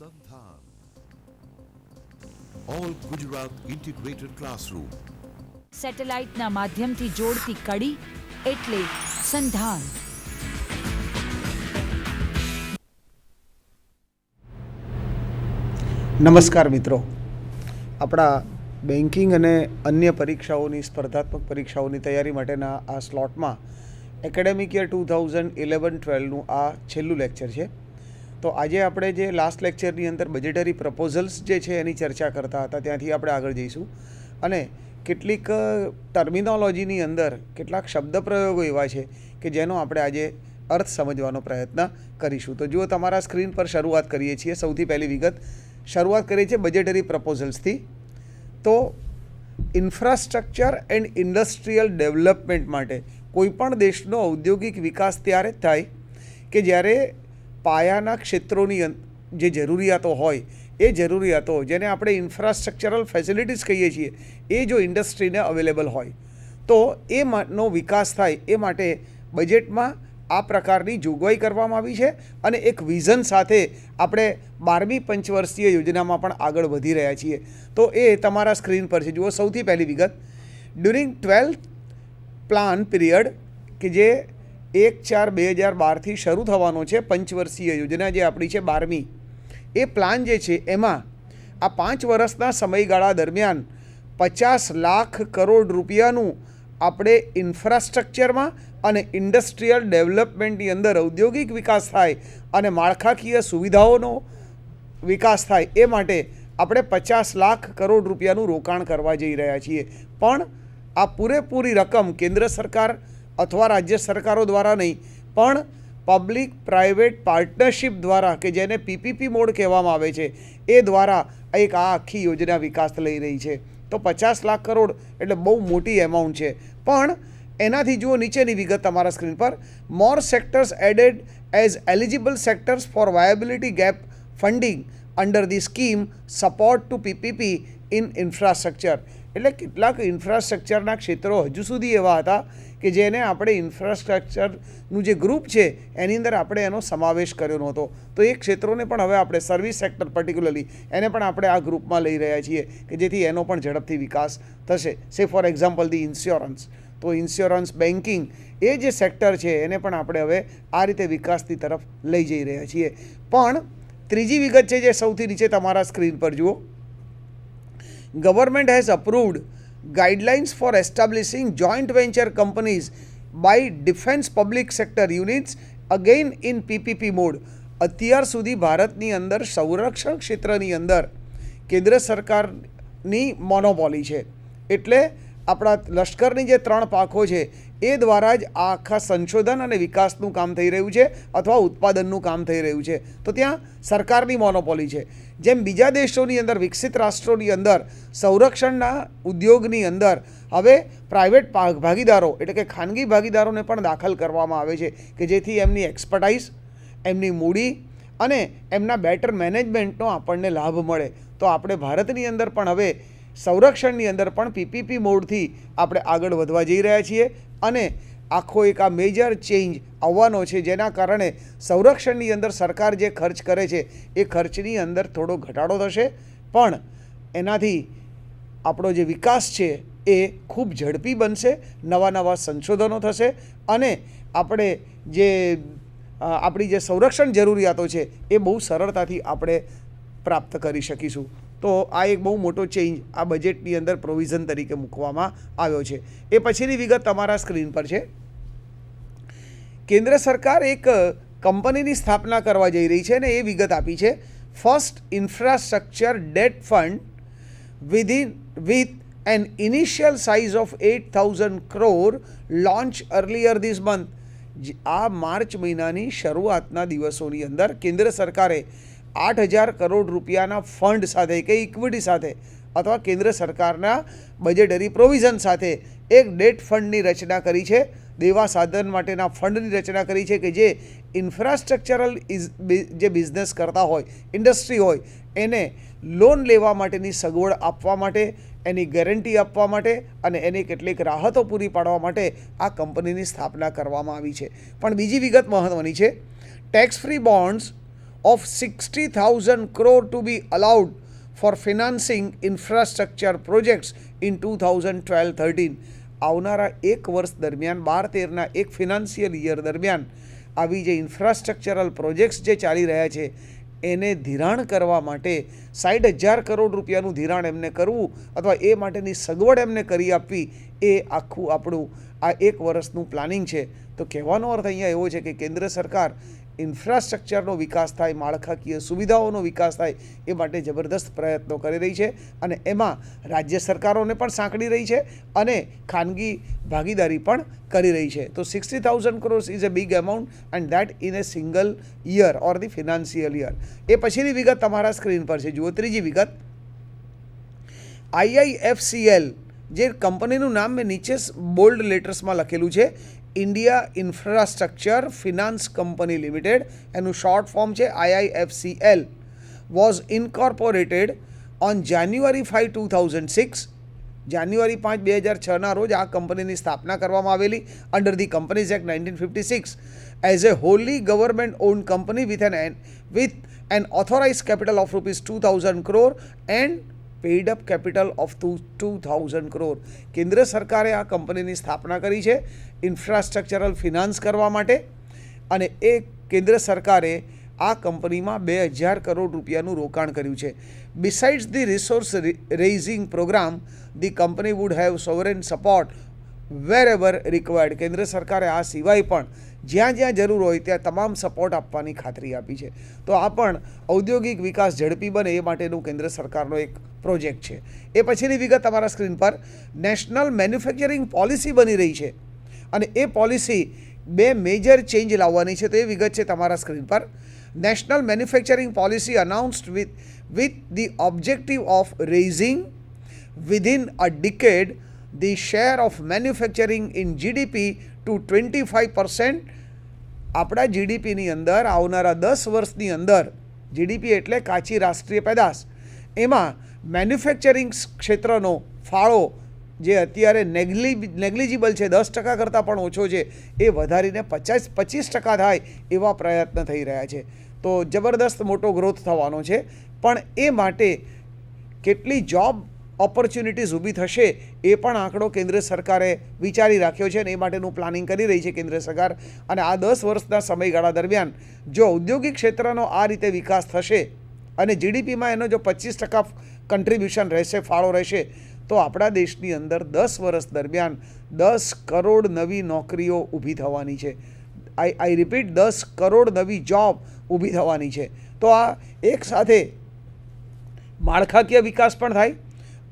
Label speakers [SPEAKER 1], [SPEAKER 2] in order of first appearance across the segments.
[SPEAKER 1] Sandhan. All Gujarat Integrated Classroom.
[SPEAKER 2] સેટેલાઇટના માધ્યમથી જોડતી કડી એટલે સંધાન.
[SPEAKER 3] નમસ્કાર મિત્રો, આપણા બેન્કિંગ અને અન્ય પરીક્ષાઓની સ્પર્ધાત્મક પરીક્ષાઓની તૈયારી માટેના આ સ્લોટમાં એકેડેમિક યર 2011-12નું આ છેલ્લું લેક્ચર છે. તો આજે આપણે જે લાસ્ટ લેક્ચરની અંદર બજેટરી પ્રપોઝલ્સ જે છે એની ચર્ચા કરતા હતા, ત્યાંથી આપણે આગળ જઈશું અને કેટલીક ટર્મિનોલોજીની અંદર કેટલાક શબ્દપ્રયોગો એવા છે કે જેનો આપણે આજે અર્થ સમજવાનો પ્રયત્ન કરીશું. તો જુઓ, તમારા સ્ક્રીન પર શરૂઆત કરીએ છીએ. સૌથી પહેલી વિગત શરૂઆત કરીએ છીએ બજેટરી પ્રપોઝલ્સથી. તો ઇન્ફ્રાસ્ટ્રક્ચર એન્ડ ઇન્ડસ્ટ્રીયલ ડેવલપમેન્ટ માટે કોઈપણ દેશનો ઔદ્યોગિક વિકાસ ત્યારે જ થાય કે જ્યારે પાયાના ક્ષેત્રોની જે જરૂરિયાતો હોય એ જરૂરિયાતો, જેને આપણે ઇન્ફ્રાસ્ટ્રક્ચરલ ફેસિલિટીઝ કહીએ છીએ, એ જો ઇન્ડસ્ટ્રીને અવેલેબલ હોય તો એ નો વિકાસ થાય. એ માટે બજેટમાં આ પ્રકારની જોગવાઈ કરવામાં આવી છે અને એક વિઝન સાથે આપણે 12મી પંચવર્ષીય યોજનામાં પણ આગળ વધી રહ્યા છીએ. તો એ તમારા સ્ક્રીન પર છે. જુઓ, સૌથી પહેલી વિગત, ડ્યુરિંગ 12th પ્લાન પીરિયડ કે જે 1/4/2012થી શરૂ થવાનો છે, પંચવર્ષીય યોજના જે આપણી છે 12મી, એ પ્લાન જે છે એમાં આ 5 વર્ષના સમયગાળા દરમિયાન 50 લાખ કરોડ રૂપિયાનું આપણે ઇન્ફ્રાસ્ટ્રક્ચરમાં અને ઇન્ડસ્ટ્રીયલ ડેવલપમેન્ટની અંદર ઔદ્યોગિક વિકાસ થાય અને માળખાકીય સુવિધાઓનો વિકાસ થાય એ માટે આપણે 50 લાખ કરોડ રૂપિયાનું રોકાણ કરવા જઈ રહ્યા છીએ. પણ આ પૂરેપૂરી રકમ કેન્દ્ર સરકાર અથવા રાજ્ય સરકારો દ્વારા નહીં, પણ પબ્લિક પ્રાઇવેટ પાર્ટનરશિપ દ્વારા, કે જેને પીપીપી મોડ કહેવામાં આવે છે, એ દ્વારા એક આ આખી યોજના વિકાસ લઈ રહી છે. તો 50 લાખ કરોડ એટલે બહુ મોટી એમાઉન્ટ છે. પણ એનાથી જુઓ નીચેની વિગત તમારા સ્ક્રીન પર, more sectors added as eligible sectors for viability gap funding under the scheme support to PPP in infrastructure. એટલે કેટલાક ઇન્ફ્રાસ્ટ્રક્ચરના ક્ષેત્રો હજુ સુધી એવા હતા કે જેને આપણે ઇન્ફ્રાસ્ટ્રક્ચરનું જે ગ્રુપ છે એની અંદર આપણે એનો સમાવેશ કર્યો નહોતો. તો એ ક્ષેત્રોને પણ હવે આપણે સર્વિસ સેક્ટર પર્ટિક્યુલરલી એને પણ આપણે આ ગ્રુપમાં લઈ રહ્યા છીએ કે જેથી એનો પણ ઝડપથી વિકાસ થશે. સે ફોર એક્ઝામ્પલ ધી ઇન્સ્યોરન્સ. તો ઇન્સ્યોરન્સ, બેન્કિંગ, એ જે સેક્ટર છે એને પણ આપણે હવે આ રીતે વિકાસની તરફ લઈ જઈ રહ્યા છીએ. પણ ત્રીજી વિગત છે જે સૌથી નીચે તમારા સ્ક્રીન પર જુઓ, government has approved guidelines for establishing joint venture companies by defense public sector units again in PPP mode. અત્યાર સુધી ભારતની અંદર સંરક્ષણ ક્ષેત્રની અંદર કેન્દ્ર સરકારની મોનોપોલી છે. એટલે આપણા લશ્કરની જે 3 પાંખો છે એ દ્વારા જ આ આખા સંશોધન અને વિકાસનું કામ થઈ રહ્યું છે અથવા ઉત્પાદનનું કામ થઈ રહ્યું છે. તો ત્યાં સરકારની મોનોપોલી છે. જેમ બીજા દેશોની અંદર, વિકસિત રાષ્ટ્રોની અંદર સંરક્ષણના ઉદ્યોગની અંદર હવે પ્રાઇવેટ ભાગીદારો એટલે કે ખાનગી ભાગીદારોને પણ દાખલ કરવામાં આવે છે કે જેથી એમની એક્સપર્ટાઇઝ, એમની મૂડી અને એમના બેટર મેનેજમેન્ટનો આપણને લાભ મળે. તો આપણે ભારતની અંદર પણ હવે સંરક્ષણની અંદર પણ પીપીપી મોડથી આપણે આગળ વધવા જઈ રહ્યા છીએ અને આખો એક આ મેજર ચેન્જ આવવાનો છે, જેના કારણે સંરક્ષણની અંદર સરકાર જે ખર્ચ કરે છે એ ખર્ચની અંદર થોડો ઘટાડો થશે, પણ એનાથી આપણો જે વિકાસ છે એ ખૂબ ઝડપી બનશે, નવા સંશોધનો થશે અને આપણે જે આપણી જે સંરક્ષણ જરૂરિયાતો છે એ બહુ સરળતાથી આપણે પ્રાપ્ત કરી શકીશું. તો આ એક બહુ મોટો ચેન્જ આ બજેટની અંદર પ્રોવિઝન તરીકે મૂકવામાં આવ્યો છે. એ પછીની વિગત તમારા સ્ક્રીન પર છે. કેન્દ્ર સરકાર એક કંપનીની સ્થાપના કરવા જઈ રહી છે અને એ વિગત આપી છે, first infrastructure date fund with an initial size of 8,000 crore launch earlier this month. આ માર્ચ મહિનાની શરૂઆતના દિવસોની અંદર કેન્દ્ર સરકારે 8,000 કરોડ રૂપિયાના ફંડ સાથે કે ઇક્વિટી સાથે અથવા કેન્દ્ર સરકારના બજેટરી પ્રોવિઝન સાથે એક ડેટ ફંડની રચના કરી છે. દેવા સાધન માટેના ફંડની રચના કરી છે કે જે ઇન્ફ્રાસ્ટ્રક્ચરલ જે બિઝનેસ કરતા હોય, ઇન્ડસ્ટ્રી હોય, એને લોન લેવા માટેની સગવડ આપવા માટે, એની ગેરંટી આપવા માટે અને એની કેટલીક રાહતો પૂરી પાડવા માટે આ કંપનીની સ્થાપના કરવામાં આવી છે. પણ બીજી વિગત મહત્ત્વની છે, tax free bonds of 60,000 crore to be allowed for financing infrastructure projects in 2012-13. આવનારા એક વર્ષ દરમિયાન 12-13ના એક ફિનાન્શિયલ યર દરમિયાન આવી જે ઇન્ફ્રાસ્ટ્રક્ચરલ પ્રોજેક્ટ્સ જે ચાલી રહ્યા છે એને ધિરાણ કરવા માટે 60,000 કરોડ રૂપિયાનું ધિરાણ એમને કરવું અથવા એ માટેની સગવડ એમને કરી આપવી એ આખું આપણું આ એક વર્ષનું પ્લાનિંગ છે. તો કહેવાનો અર્થ અહીંયા એવો છે કે કેન્દ્ર સરકાર ઇન્ફ્રાસ્ટ્રક્ચરનો વિકાસ થાય, માળખાકીય સુવિધાઓનો વિકાસ થાય એ માટે જબરદસ્ત પ્રયત્નો કરી રહી છે અને એમાં રાજ્ય સરકારોને પણ સાંકળી રહી છે અને ખાનગી ભાગીદારી પણ કરી રહી છે. તો 60,000 crores is a big amount and that in a single year or the financial year. એ પછીની વિગત તમારા સ્ક્રીન પર છે. જુઓ ત્રીજી વિગત, IIFCL જે કંપનીનું નામ મેં નીચે બોલ્ડ લેટર્સમાં લખેલું છે, India infrastructure finance company limited, એનું શોર્ટ ફોર્મ છે IIFCL, વોઝ ઇન્કોર્પોરેટેડ ઓન જાન્યુઆરી 5, 2006. જાન્યુઆરી 5, 2006ના રોજ આ કંપનીની સ્થાપના કરવામાં આવેલી under the companies act 1956 as a Holi government owned company with an authorise capital of ₹2,000 crore and paid up capital of 2,000 crore. કેન્દ્ર સરકારે આ કંપનીની સ્થાપના કરી છે ઇન્ફ્રાસ્ટ્રક્ચરલ ફિનાન્સ કરવા માટે અને એ કેન્દ્ર સરકારે આ કંપનીમાં 2,000 કરોડ રૂપિયાનું રોકાણ કર્યું છે. Besides the resource raising program the company would have sovereign support wherever required. કેન્દ્ર સરકારે આ સિવાય પણ જ્યાં જ્યાં જરૂર હોય ત્યાં તમામ સપોર્ટ આપવાની ખાતરી આપી છે. તો આ પણ ઔદ્યોગિક વિકાસ ઝડપી બને એ માટેનું કેન્દ્ર સરકારનો એક પ્રોજેક્ટ છે. એ પછીની વિગત તમારા સ્ક્રીન પર, નેશનલ મેન્યુફેક્ચરિંગ પોલિસી બની રહી છે અને એ પોલિસી 2 મેજર ચેન્જ લાવવાની છે. તો એ વિગત છે તમારા સ્ક્રીન પર. National manufacturing policy અનાઉન્સ્ડ with the objective of raising within a decade the share of manufacturing in GDP to 25%. આપણા જીડીપીની અંદર આવનારા 10 વર્ષની અંદર, જીડીપી એટલે કાચી રાષ્ટ્રીય પેદાશ, એમાં મેન્યુફેક્ચરિંગ ક્ષેત્રનો ફાળો જે અત્યારે નેગ્લિજિબલ છે, 10% કરતાં પણ ઓછો છે, એ વધારીને 25% થાય એવા પ્રયત્ન થઈ રહ્યા છે. તો જબરદસ્ત મોટો ગ્રોથ થવાનો છે. પણ એ માટે કેટલી જોબ ઓપોર્ચ્યુનિટીઝ ઊભી થશે એ પણ આંકડો કેન્દ્ર સરકારે વિચારી રાખ્યો છે અને એ માટેનું પ્લાનિંગ કરી રહી છે કેન્દ્ર સરકાર. અને આ 10 વર્ષના સમયગાળા દરમિયાન જો ઔદ્યોગિક ક્ષેત્રનો આ રીતે વિકાસ થશે અને જીડીપીમાં એનો જો 25% કન્ટ્રીબ્યુશન રહેશે, ફાળો રહેશે, તો આપણા દેશની અંદર 10 વર્ષ દરમિયાન 10 કરોડ નવી નોકરીઓ ઊભી થવાની છે. આઈ રિપીટ, 10 કરોડ નવી જોબ ઊભી થવાની છે. તો આ એક સાથે માળખાકીય વિકાસ પણ થાય,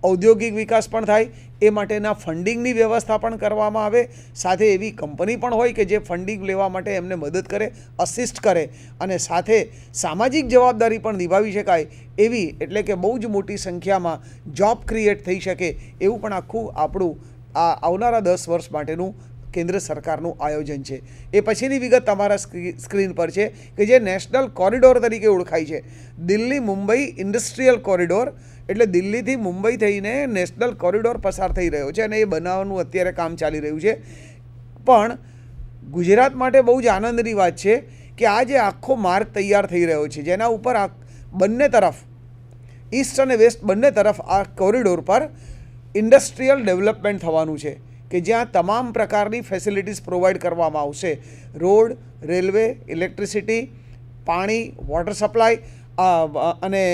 [SPEAKER 3] ઔદ્યોગિક વિકાસ પણ થાય, એ માટેના ફંડિંગની વ્યવસ્થા પણ કરવામાં આવે, સાથે એવી કંપની પણ હોય કે જે ફંડિંગ લેવા માટે એમને મદદ કરે, અસિસ્ટ કરે અને સાથે સામાજિક જવાબદારી પણ નિભાવી શકાય એવી, એટલે કે બહુ જ મોટી સંખ્યામાં જોબ ક્રિએટ થઈ શકે એવું પણ આખું આપણું આ આવનારા 10 વર્ષ માટેનું કેન્દ્ર સરકારનું આયોજન છે. એ પછીની વિગત તમારા સ્ક્રીન પર છે કે જે નેશનલ કોરિડોર તરીકે ઓળખાય છે, દિલ્હી મુંબઈ ઇન્ડસ્ટ્રીયલ કોરિડોર. એટલે દિલ્હીથી મુંબઈ થઈને નેશનલ કોરિડોર પસાર થઈ રહ્યો છે અને એ બનાવવાનું અત્યારે કામ ચાલી રહ્યું છે. પણ ગુજરાત માટે બહુ જ આનંદની વાત છે કે આ જે આખો માર્ગ તૈયાર થઈ રહ્યો છે, જેના ઉપર આ બંને તરફ, ઈસ્ટ અને વેસ્ટ બંને તરફ આ કોરિડોર પર ઇન્ડસ્ટ્રીયલ ડેવલપમેન્ટ થવાનું છે કે જ્યાં તમામ પ્રકારની ફેસિલિટીઝ પ્રોવાઈડ કરવામાં આવશે. રોડ, રેલવે, ઇલેક્ટ્રિસિટી, પાણી, વોટર સપ્લાય અને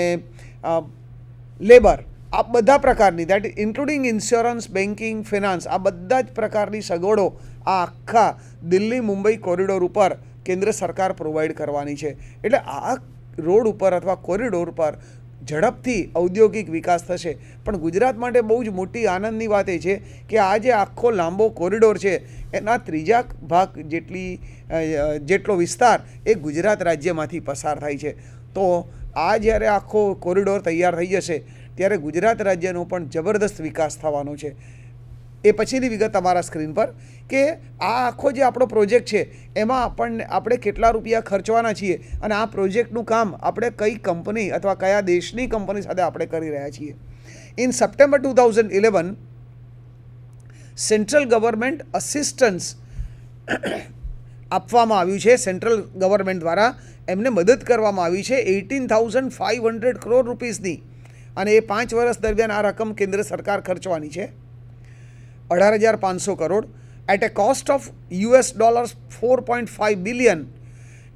[SPEAKER 3] લેબર, આ બધા પ્રકારની, that including insurance, banking, finance, આ બધા જ પ્રકારની સગવડો આ આખા દિલ્હી મુંબઈ કોરિડોર ઉપર કેન્દ્ર સરકાર પ્રોવાઈડ કરવાની છે. એટલે આ રોડ ઉપર અથવા કોરિડોર પર ઝડપથી ઔદ્યોગિક વિકાસ થશે. પણ ગુજરાત માટે બહુ જ મોટી આનંદની વાત એ છે કે આ જે આખો લાંબો કોરિડોર છે એના 3 ભાગ જેટલો વિસ્તાર એ ગુજરાત રાજ્યમાંથી પસાર થાય છે. તો આ જ્યારે આખો કોરિડોર તૈયાર થઈ જશે ત્યારે ગુજરાત રાજ્યનો પણ જબરદસ્ત વિકાસ થવાનો છે. એ પછીની વિગત તમારા સ્ક્રીન પર કે આ આખો જે આપણો પ્રોજેક્ટ છે એમાં આપણે કેટલા રૂપિયા ખર્ચવાના છીએ અને આ પ્રોજેક્ટનું કામ આપણે કઈ કંપની અથવા કયા દેશની કંપની સાથે આપણે કરી રહ્યા છીએ. In September 2011 central government assistance આપવામાં આવ્યું છે સેન્ટ્રલ ગવર્મેન્ટ દ્વારા, એમને મદદ કરવામાં આવી છે 18,500 કરોડ રૂપીસની, અને એ 5 વર્ષ દરમિયાન આ રકમ કેન્દ્ર સરકાર ખર્ચવાની છે 18,500 crore at a cost of $4.5 billion,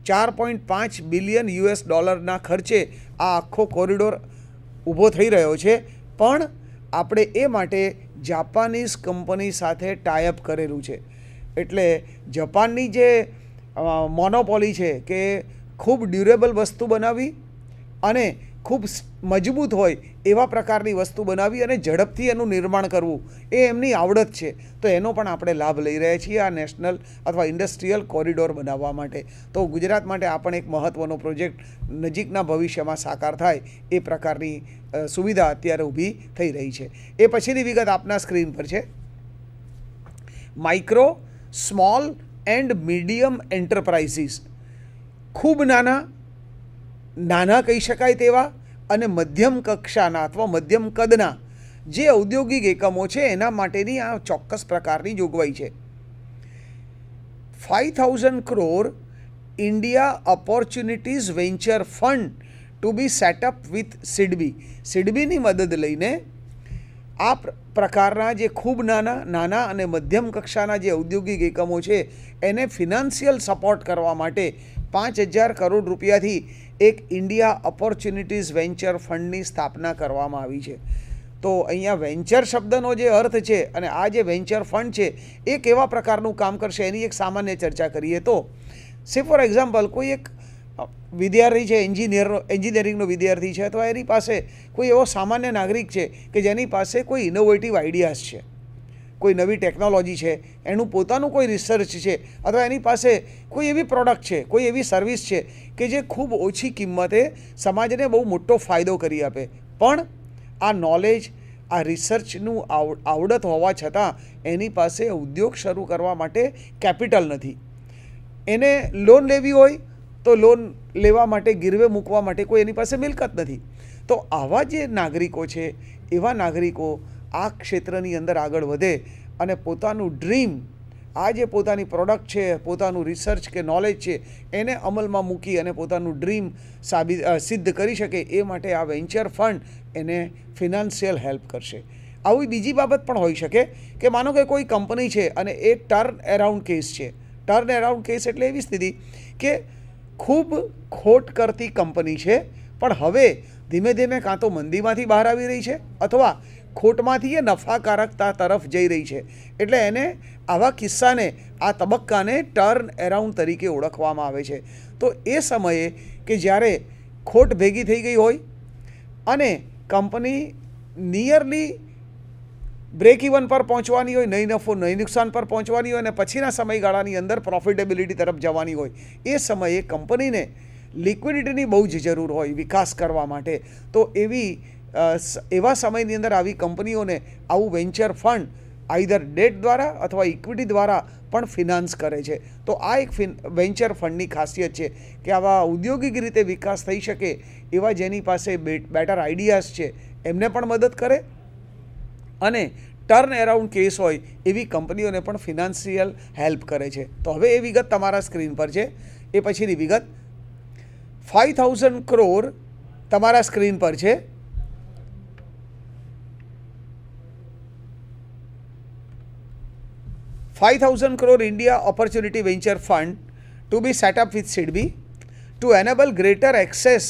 [SPEAKER 3] 4.5 billion US ડોલરના ખર્ચે આ આખો કોરિડોર ઊભો થઈ રહ્યો છે. પણ આપણે એ માટે જાપાનીઝ કંપની સાથે ટાઈઅપ કરેલું છે. એટલે જાપાનની જે મોનોપોલી છે કે ખૂબ ડ્યુરેબલ વસ્તુ બનાવવી અને ખૂબ મજબૂત હોય એવા પ્રકારની વસ્તુ બનાવી અને ઝડપથી એનું નિર્માણ કરવું, એ એમની આવડત છે. તો એનો પણ આપણે લાભ લઈ રહ્યા છીએ આ નેશનલ અથવા ઇન્ડસ્ટ્રીયલ કોરિડોર બનાવવા માટે. તો ગુજરાત માટે આ પણ એક મહત્ત્વનો પ્રોજેક્ટ નજીકના ભવિષ્યમાં સાકાર થાય એ પ્રકારની સુવિધા અત્યારે ઊભી થઈ રહી છે. એ પછીની વિગત આપના સ્ક્રીન પર છે. Micro, small and medium enterprises, ખૂબ નાના કહી શકાય તેવા અને મધ્યમ કક્ષાના અથવા મધ્યમ કદના જે ઔદ્યોગિક એકમો છે એના માટેની આ ચોક્કસ પ્રકારની જોગવાઈ છે. 5,000 crore India opportunities venture fund to be set up with SIDBI. સિડબીની મદદ લઈને આ પ્રકારના જે ખૂબ નાના અને મધ્યમ કક્ષાના જે ઔદ્યોગિક એકમો છે એને ફિનાન્શિયલ સપોર્ટ કરવા માટે 5,000 કરોડ રૂપિયાથી એક ઇન્ડિયા ઓપોર્ચ્યુનિટીઝ વેન્ચર ફંડની સ્થાપના કરવામાં આવી છે. તો અહીંયા વેન્ચર શબ્દનો જે અર્થ છે અને આ જે વેન્ચર ફંડ છે એ કેવા પ્રકારનું કામ કરશે એની એક સામાન્ય ચર્ચા કરીએ તો, સે ફોર એક્ઝામ્પલ કોઈ એક વિદ્યાર્થી છે, એન્જિનિયરિંગનો વિદ્યાર્થી છે, તો એની પાસે કોઈ એવો સામાન્ય નાગરિક છે કે જેની પાસે કોઈ ઇનોવેટિવ આઈડિયાઝ છે, કોઈ નવી ટેકનોલોજી છે, એનું પોતાનું કોઈ રિસર્ચ છે, અથવા એની પાસે કોઈ એવી પ્રોડક્ટ છે, કોઈ એવી સર્વિસ છે કે જે ખૂબ ઓછી કિંમતે સમાજને બહુ મોટો ફાયદો કરી આપે. પણ આ નોલેજ, આ રિસર્ચનું આવડત હોવા છતાં એની પાસે ઉદ્યોગ શરૂ કરવા માટે કેપિટલ નથી. એને લોન લેવી હોય તો લોન લેવા માટે, ગીરવે મૂકવા માટે કોઈ એની પાસે મિલકત નથી. તો આવા જે નાગરિકો છે, એવા નાગરિકો આ ક્ષેત્રની અંદર આગળ વધે અને પોતાનું ડ્રીમ, આ જે પોતાની પ્રોડક્ટ છે, પોતાનું રિસર્ચ કે નોલેજ છે એને અમલમાં મૂકી અને પોતાનું ડ્રીમ સિદ્ધ કરી શકે એ માટે આ વેન્ચર ફંડ એને ફિનાન્શિયલ હેલ્પ કરશે. આવી બીજી બાબત પણ હોઈ શકે કે માનો કે કોઈ કંપની છે અને એ ટર્ન એરાઉન્ડ કેસ છે. ટર્ન એરાઉન્ડ કેસ એટલે એવી સ્થિતિ કે ખૂબ ખોટ કરતી કંપની છે પણ હવે ધીમે ધીમે કાં તો મંદીમાંથી બહાર આવી રહી છે અથવા ખોટમાંથી એ નફાકારકતા તરફ જઈ રહી છે. એટલે એને આવા કિસ્સાને, આ તબક્કાને ટર્ન એરાઉન્ડ તરીકે ઓળખવામાં આવે છે. તો એ સમયે કે જ્યારે ખોટ ભેગી થઈ ગઈ હોય અને કંપની નિયરલી બ્રેક ઇવન પર પહોંચવાની હોય, નહીં નફો નહીં નુકસાન પર પહોંચવાની હોય અને પછીના સમયગાળાની અંદર પ્રોફિટેબિલિટી તરફ જવાની હોય, એ સમયે કંપનીને લિક્વિડિટીની બહુ જ જરૂર હોય વિકાસ કરવા માટે. તો એવા સમયની અંદર આવી કંપનીઓને આવું વેન્ચર ફંડ આઈધર ડેટ દ્વારા અથવા ઇક્વિટી દ્વારા પણ ફિનાન્સ કરે છે. તો આ એક વેન્ચર ફંડની ખાસિયત છે કે આવા ઔદ્યોગિક રીતે વિકાસ થઈ શકે એવા જેની પાસે બેટર આઈડિયાઝ છે એમને પણ મદદ કરે અને ટર્ન એરાઉન્ડ કેસ હોય એવી કંપનીઓને પણ ફિનાન્શિયલ હેલ્પ કરે છે. તો હવે એ વિગત તમારા સ્ક્રીન પર છે. એ પછીની વિગત 5,000 કરોડ તમારા સ્ક્રીન પર છે. $5,000 crore India Opportunity Venture Fund to be set up with SIDBI to enable greater access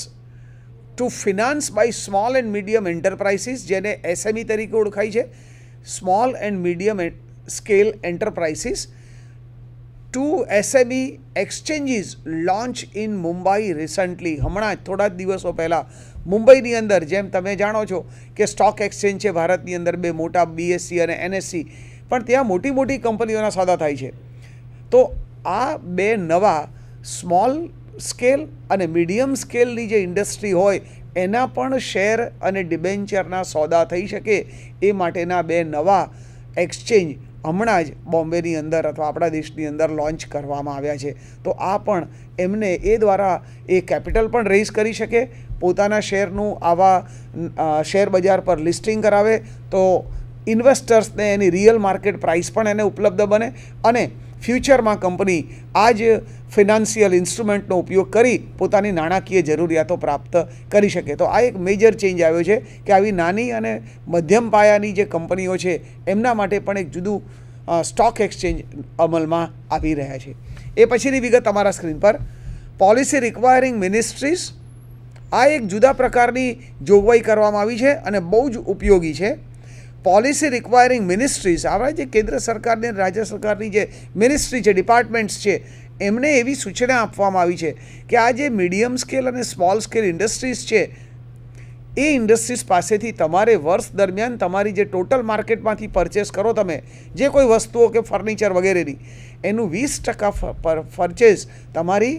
[SPEAKER 3] to finance by small and medium enterprises, જેને SME તરીકે ઓળખાય છે, small and medium scale enterprises, to SME exchanges launch in Mumbai recently. હમણાં જ થોડા જ દિવસો પહેલાં મુંબઈની અંદર, જેમ તમે જાણો છો કે સ્ટોક એક્સચેન્જ છે ભારતની અંદર, બે મોટા BSE અને NSE, પણ ત્યાં મોટી મોટી કંપનીઓના સોદા થાય છે. તો આ બે નવા સ્મોલ સ્કેલ અને મીડિયમ સ્કેલની જે ઇન્ડસ્ટ્રી હોય એના પણ શેર અને ડિબેન્ચરના સોદા થઈ શકે એ માટેના બે નવા એક્સચેન્જ હમણાં જ બોમ્બેની અંદર અથવા આપણા દેશની અંદર લોન્ચ કરવામાં આવ્યા છે. તો આ પણ એમને એ દ્વારા એ કેપિટલ પણ રેઝ કરી શકે, પોતાના શેરનું આવા શેર બજાર પર લિસ્ટિંગ કરાવે તો ઇન્વેસ્ટર્સને એની રિયલ માર્કેટ પ્રાઇસ પણ એને ઉપલબ્ધ બને અને ફ્યુચરમાં કંપની આ જ ફિનાન્શિયલ ઇન્સ્ટ્રુમેન્ટનો ઉપયોગ કરી પોતાની નાણાકીય જરૂરિયાતો પ્રાપ્ત કરી શકે. તો આ એક મેજર ચેન્જ આવ્યો છે કે આવી નાની અને મધ્યમ પાયાની જે કંપનીઓ છે એમના માટે પણ એક જુદું સ્ટોક એક્સચેન્જ અમલમાં આવી રહ્યા છે. એ પછીની વિગત તમારા સ્ક્રીન પર. પોલિસી રિક્વાયરિંગ મિનિસ્ટ્રીઝ, આ એક જુદા પ્રકારની જોગવાઈ કરવામાં આવી છે અને બહુ જ ઉપયોગી છે. પોલિસી રિક્વાયરિંગ મિનિસ્ટ્રીઝ, આવા જે કેન્દ્ર સરકારની રાજ્ય સરકારની જે મિનિસ્ટ્રી છે, ડિપાર્ટમેન્ટ્સ છે, એમને એવી સૂચના આપવામાં આવી છે કે આ જે મીડિયમ સ્કેલ અને સ્મોલ સ્કેલ ઇન્ડસ્ટ્રીઝ છે એ ઇન્ડસ્ટ્રીઝ પાસેથી તમારે વર્ષ દરમિયાન તમારી જે ટોટલ માર્કેટમાંથી પરચેસ કરો તમે જે કોઈ વસ્તુઓ કે ફર્નિચર વગેરેની, એનું 20% પરચેસ તમારી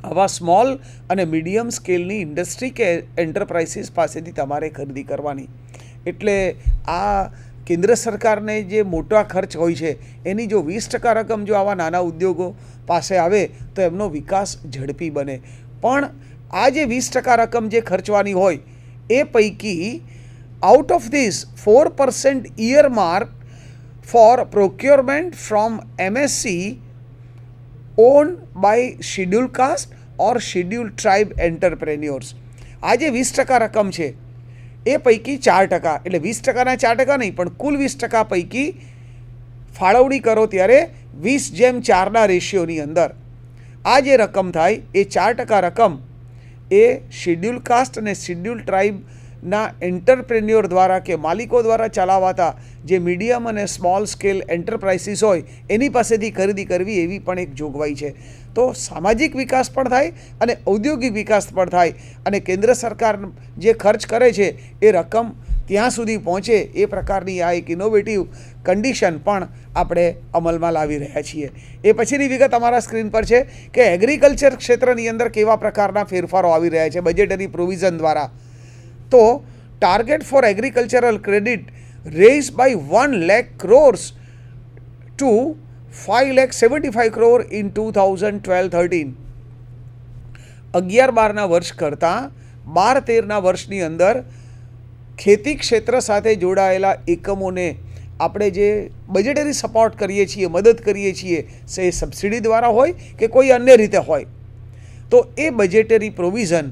[SPEAKER 3] આવા સ્મોલ અને મીડિયમ સ્કેલની ઇન્ડસ્ટ્રી કે એન્ટરપ્રાઇઝીસ પાસેથી તમારે ખરીદી કરવાની. એટલે આ કેન્દ્ર સરકારને જે મોટા ખર્ચ હોય છે એની જો 20% રકમ જો આવા નાના ઉદ્યોગો પાસે આવે તો એમનો વિકાસ ઝડપી બને. પણ આ જે 20% રકમ જે ખર્ચવાની હોય એ પૈકી out of this 4% earmark for procurement from MSC owned by schedule caste or schedule tribe entrepreneurs. આ જે 20% રકમ છે એ પૈકી 4%, એટલે 20%ના 4% નહીં પણ કુલ 20% પૈકી ફાળવણી કરો ત્યારે 20:4ના રેશિયોની અંદર આ જે રકમ થાય એ 4% રકમ એ શિડ્યુલ કાસ્ટ અને શિડ્યુલ ટ્રાઇબના એન્ટરપ્રેન્યોર દ્વારા કે માલિકો દ્વારા ચલાવાતા જે મીડિયમ અને સ્મોલ સ્કેલ એન્ટરપ્રાઇઝીસ હોય એની પાસેથી ખરીદી કરવી, એવી પણ એક જોગવાઈ છે. તો સામાજિક વિકાસ પણ થાય અને ઔદ્યોગિક વિકાસ પણ થાય અને કેન્દ્ર સરકાર જે ખર્ચ કરે છે એ રકમ ત્યાં સુધી પહોંચે એ પ્રકારની આ એક ઇનોવેટિવ કન્ડિશન પણ આપણે અમલમાં લાવી રહ્યા છીએ. એ પછીની વિગત અમારા સ્ક્રીન પર છે કે એગ્રીકલ્ચર ક્ષેત્રની અંદર કેવા પ્રકારના ફેરફારો આવી રહ્યા છે બજેટરી પ્રોવિઝન દ્વારા. તો target for agricultural credit raise by 1 lakh crores to 5,75 crore in 2012-13. 11-12ના વર્ષ કરતાં 12-13ના વર્ષની અંદર ખેતી ક્ષેત્ર સાથે જોડાયેલા એકમોને આપણે જે બજેટરી સપોર્ટ કરીએ છીએ, મદદ કરીએ છીએ, એ સબસિડી દ્વારા હોય કે કોઈ અન્ય રીતે હોય, તો એ બજેટરી પ્રોવિઝન